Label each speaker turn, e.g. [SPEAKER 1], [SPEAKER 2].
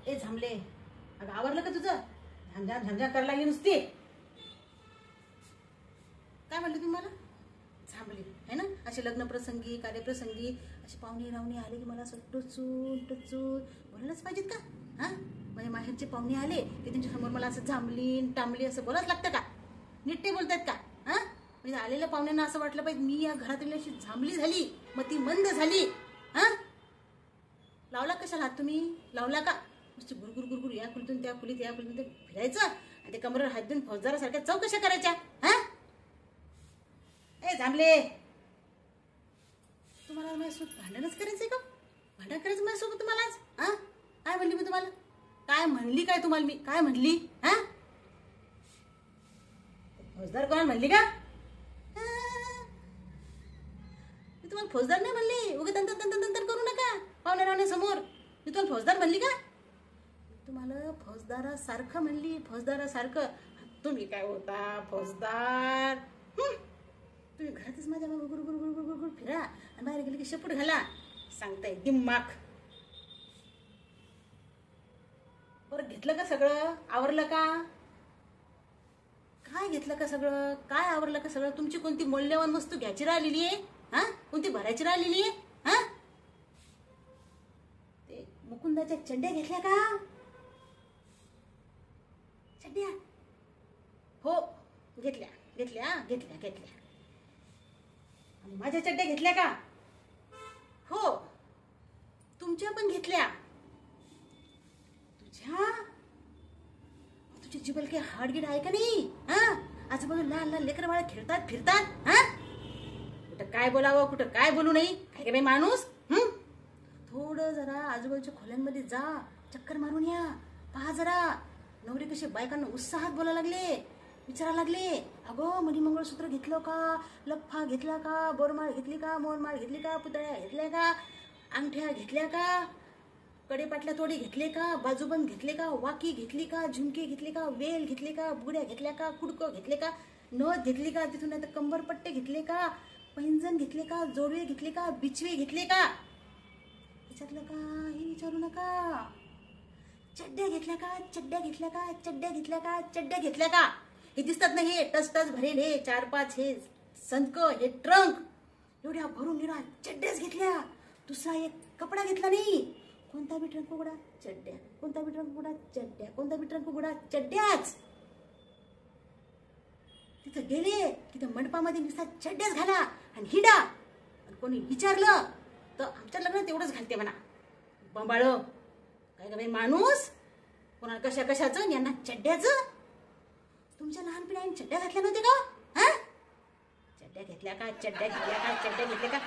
[SPEAKER 1] ए झांबले, अगं आवरलं का तुझं? झमझम झमझम करायला लागली नुसती. काय म्हणले तुम्ही मला? झांबली है ना. असे लग्नप्रसंगी कार्यप्रसंगी असे पाहुणे रावणे आले की मला असं टचून टचून बोलायलाच पाहिजेत का? हा, म्हणजे माहेरचे पाहुणे आले की त्यांच्या समोर मला असं झांबली टांबली असं बोलावंच लागतं का? नीट ते बोलतायत का? हा, म्हणजे आलेल्या पाहुण्यांना असं वाटलं पाहिजे मी या घरातील अशी झांबली झाली, मग ती मंद झाली. हा, लावला कशाला हात तुम्ही? लावला का? नुसती गुरगुर गुरगुर या खोलीतून त्या खोलीत या खोलीतून ते फिरायचं आणि ते कमरेवर हात देऊन फौजदारासारख्या चौकशा करायच्या. हा, ए झांबले, तुम्हाला माझ्यासोबत भांडणच करायचंय का? भांडण करायचं माझ्यासोबत तुम्हाला आज? हा, काय म्हणली मी तुम्हाला? काय म्हणली काय तुम्हाला मी? काय म्हणली? हा, फौजदार कोण म्हणली का? मी तुम्हाला फौजदार नाही म्हणली. उगा तंतर तंतर तंतर करू नका पाहुण्या रावण्यासमोर. मी तुम्हाला फौजदार म्हणली का? तुम्हाला फौजदारासारखं म्हणली, फौजदारासारखं. तुम्ही काय होता फौजदार? तुम्ही घरातच माझ्या गुरु गुरु गुरु गुरु गुरु फिरा आणि बाहेर गेली की शेपूट घाला. सांगताय दिमाग. बरं घेतलं का सगळं? आवरलं का? काय घेतलं का सगळं? काय आवरलं का सगळं? तुमची कोणती मौल्यवान वस्तू घ्यायची राहिलेली आहे? हा, कोणती भरायची राहिलेली आहे? हा, ते मुकुंदाच्या चड्ड्या घेतल्या का? चड्ड्या हो, घेतल्या घेतल्या घेतल्या घेतल्या. आणि माझ्या चड्ड्या घेतल्या का? हो, तुमच्या पण घेतल्या. तुझ्या जिबल काही हाडगीड आहे का नाही? हा, आजूबाजूला लहान लहान लेकरं बाळ खेळतात फिरतात. हा, कुठं काय बोलावं कुठं काय बोलू नाही काय का बाई माणूस. थोडं जरा आजूबाजूच्या खोल्यांमध्ये जा, चक्कर मारून या. पहा जरा नवरे कसे बायकांना उत्साहात बोलायला लागले, विचारायला लागले. अगं मणी मंगळसूत्र घेतलं का? लफा घेतला का? बोरमाळ घेतली का? मोरमाळ घेतली का? पुतळ्या घेतल्या का? अंगठ्या घेतल्या का? कडेपाटल्या तोडे घेतले का? बाजूबंद घेतले का? वाकी घेतली का? झुमके घेतले का? वेल घेतले का? बुड्या घेतल्या का? कुडकं घेतले का? नथ घेतली का? तिथून नाही तर कंबरपट्टे घेतले का? पैंजण घेतले का? जोडवे घेतले का? बिचवे घेतले का? विचारलं का? हे विचारू नका. चड्ड्या घेतल्या का? चड्ड्या घेतल्या का? चड्ड्या घेतल्या का? चड्ड्या घेतल्या का? हे दिसतात ना, हे टच टच भरेल, हे 4-5 हे संक, हे ट्रंक, एवढ्या भरून निरा चड्ड्याच घेतल्या. दुसरा एक कपडा घेतला नाही. कोणता बी ट्रंक उघडा चड्ड्या, कोणता बी ट्रंक उघडा चड्ड्या, कोणता बी ट्रंक उघडा चड्ड्याच. तिथं गेले तिथं मंडपामध्ये नुसता चड्ड्याच घाला आणि हिडा. आणि कोणी विचारलं तर आमच्या लग्नात तेवढंच घालते म्हणा. बंबाळ काय का बाई माणूस, कोणाला कशा कशाचं, यांना चड्ड्याचं. तुमच्या लहानपणी आईने चड्ड्या घातल्या नव्हत्या का? हा, चड्ड्या घेतल्या का? चड्ड्या घेतल्या का? चड्ड्या घेतल्या का?